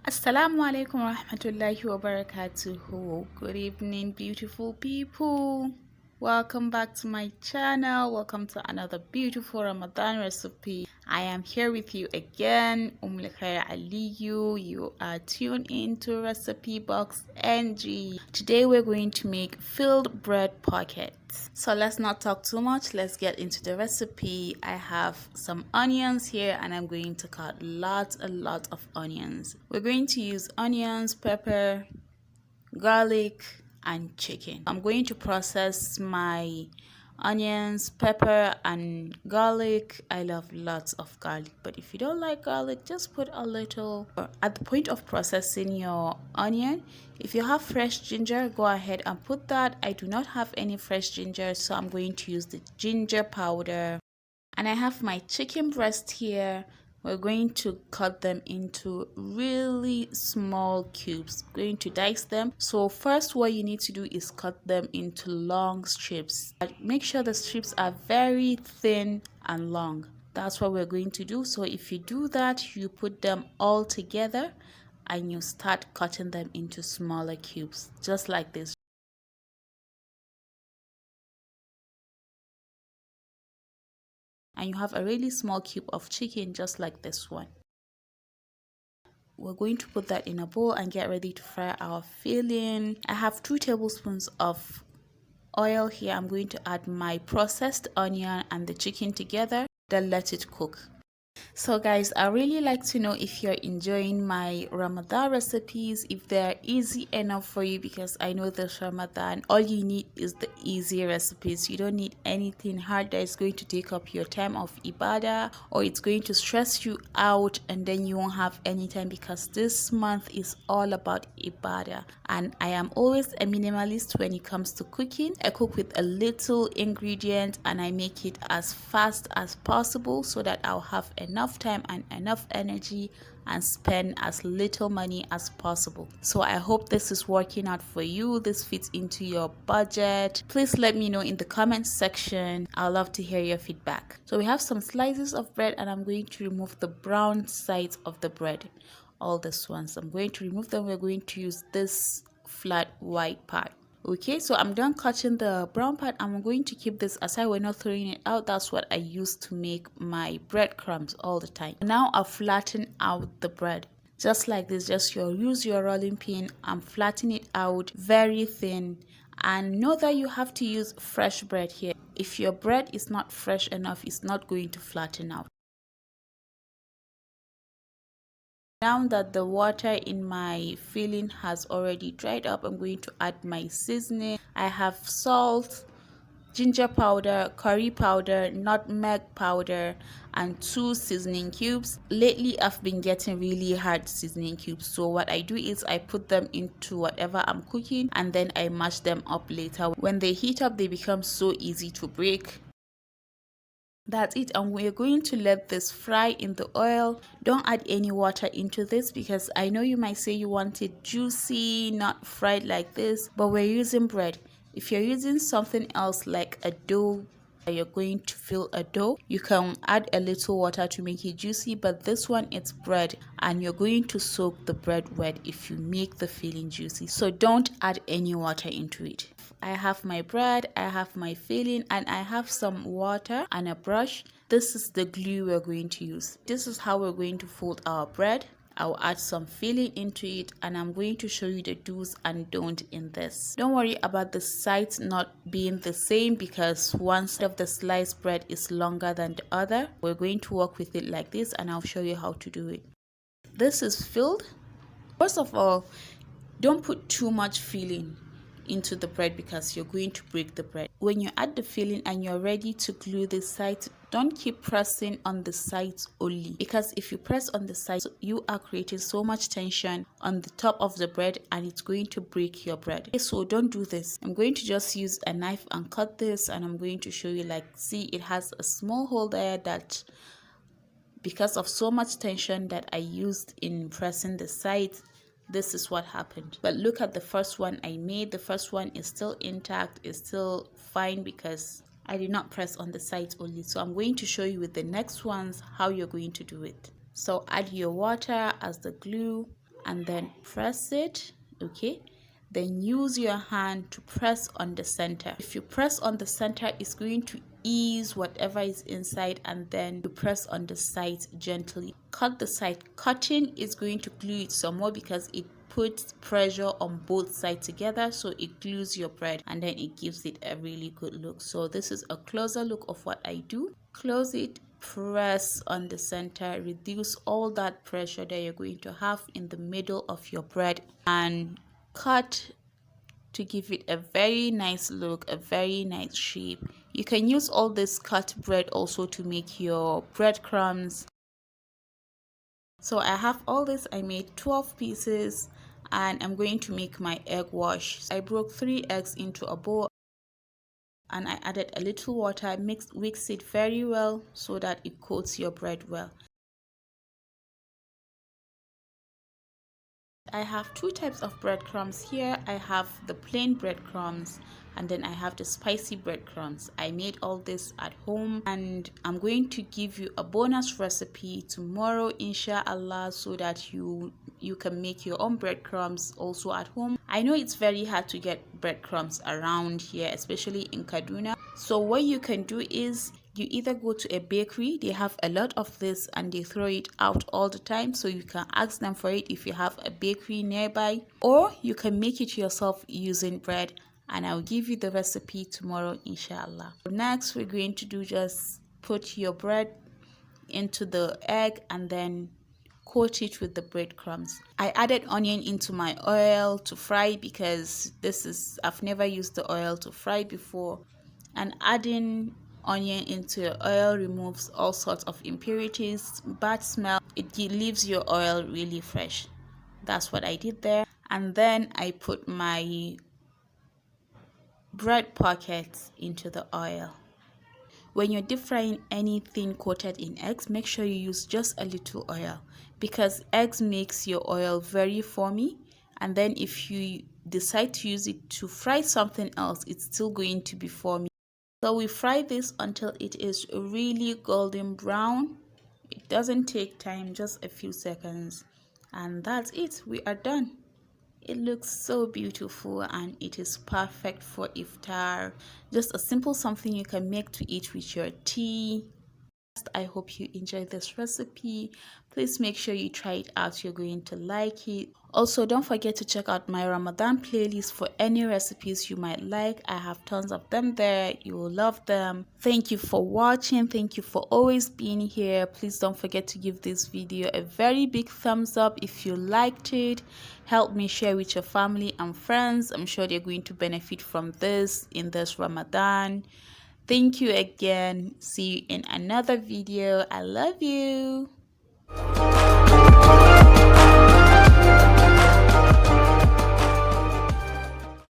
Assalamu alaikum rahmatullahi wa barakatuhu. Good evening, beautiful people. Welcome back to my channel. Welcome to another beautiful Ramadan recipe. I am here with you again, Khair Aliyu. You are tuned into Recipe Box NG. Today we're going to make filled bread pockets. So let's not talk too much. Let's get into the recipe. I have some onions here and I'm going to cut a lot of onions. We're going to use onions, pepper, garlic, and chicken. I'm going to process my onions, pepper, and garlic. I love lots of garlic, but if you don't like garlic, just put a little. At the point of processing your onion, if you have fresh ginger, go ahead and put that. I do not have any fresh ginger, so I'm going to use the ginger powder. And I have my chicken breast here. We're going to cut them into really small cubes. Going to dice them. So first what you need to do is cut them into long strips. Make sure the strips are very thin and long. That's what we're going to do. So if you do that, you put them all together and you start cutting them into smaller cubes, just like this. And you have a really small cube of chicken just like this one. We're going to put that in a bowl and get ready to fry our filling. I have 2 tablespoons of oil here. I'm going to add my processed onion and the chicken together, then let it cook. So guys, I really like to know if you're enjoying my Ramadan recipes, if they're easy enough for you, because I know this Ramadan all you need is the easy recipes. You don't need anything hard that is going to take up your time of ibadah, or it's going to stress you out and then you won't have any time, because this month is all about ibadah. And I am always a minimalist when it comes to cooking. I cook with a little ingredient and I make it as fast as possible so that I'll have enough time and enough energy and spend as little money as possible. So I hope this is working out for you. This fits into your budget. Please let me know in the comment section. I'd love to hear your feedback. So we have some slices of bread and I'm going to remove the brown sides of the bread. All these ones, I'm going to remove them. We're going to use this flat white part. Okay, so I'm done cutting the brown part. I'm going to keep this aside. We're not throwing it out. That's what I use to make my breadcrumbs all the time. Now I'll flatten out the bread just like this. Just use your rolling pin and flatten it out very thin. And know that you have to use fresh bread here. If your bread is not fresh enough, it's not going to flatten out. Now that the water in my filling has already dried up, I'm going to add my seasoning. I have salt, ginger powder, curry powder, nutmeg powder, and 2 seasoning cubes. Lately I've been getting really hard seasoning cubes, so what I do is I put them into whatever I'm cooking and then I mash them up later. When they heat up, they become so easy to break. That's it, and we're going to let this fry in the oil. Don't add any water into this because I know you might say you want it juicy, not fried like this, but we're using bread. If you're using something else like a dough, you're going to fill a dough, you can add a little water to make it juicy, but this one, it's bread and you're going to soak the bread wet if you make the filling juicy, so don't add any water into it. I have my bread, I have my filling, and I have some water and a brush. This is the glue we're going to use. This is how we're going to fold our bread. I'll add some filling into it and I'm going to show you the do's and don't in this. Don't worry about the sides not being the same because one side of the sliced bread is longer than the other. We're going to work with it like this and I'll show you how to do it. This is filled. First of all, don't put too much filling into the bread because you're going to break the bread. When you add the filling and you're ready to glue the sides, don't keep pressing on the sides only, because if you press on the sides, you are creating so much tension on the top of the bread and it's going to break your bread. Okay, so don't do this. I'm going to just use a knife and cut this and I'm going to show you, like, see, it has a small hole there that because of so much tension that I used in pressing the sides, this is what happened. But look at the first one I made. The first one is still intact, is still fine because I did not press on the sides only. So I'm going to show you with the next ones how you're going to do it. So add your water as the glue and then press it. Okay, then use your hand to press on the center. If you press on the center, it's going to ease whatever is inside, and then you press on the sides gently. Cut the side. Cutting is going to glue it some more because it puts pressure on both sides together, so it glues your bread and then it gives it a really good look. So this is a closer look of what I do. Close it, press on the center, reduce all that pressure that you're going to have in the middle of your bread, and cut to give it a very nice look, a very nice shape. You can use all this cut bread also to make your breadcrumbs. So I have all this. I made 12 pieces and I'm going to make my egg wash. I broke 3 eggs into a bowl and I added a little water. Mix it very well so that it coats your bread well. I have 2 types of breadcrumbs here. I have the plain breadcrumbs and then I have the spicy breadcrumbs. I made all this at home and I'm going to give you a bonus recipe tomorrow, inshallah, so that you can make your own breadcrumbs also at home. I know it's very hard to get breadcrumbs around here, especially in Kaduna. So what you can do is you either go to a bakery, they have a lot of this and they throw it out all the time, so you can ask them for it if you have a bakery nearby, or you can make it yourself using bread, and I'll give you the recipe tomorrow, inshallah. Next, we're going to do just put your bread into the egg and then coat it with the breadcrumbs. I added onion into my oil to fry because I've never used the oil to fry before, and adding onion into your oil removes all sorts of impurities, bad smell. It leaves your oil really fresh. That's what I did there. And then I put my bread pockets into the oil. When you're deep frying anything coated in eggs, make sure you use just a little oil because eggs makes your oil very foamy, and then if you decide to use it to fry something else, it's still going to be foamy. So we fry this until it is really golden brown. It doesn't take time, just a few seconds, and that's it. We are done. It looks so beautiful and it is perfect for iftar. Just a simple something you can make to eat with your tea. I hope you enjoyed this recipe. Please make sure you try it out. You're going to like it. Also, don't forget to check out my Ramadan playlist for any recipes you might like. I have tons of them there. You will love them. Thank you for watching. Thank you for always being here. Please don't forget to give this video a very big thumbs up if you liked it. Help me share with your family and friends. I'm sure they're going to benefit from this in this Ramadan. Thank you again. See you in another video. I love you.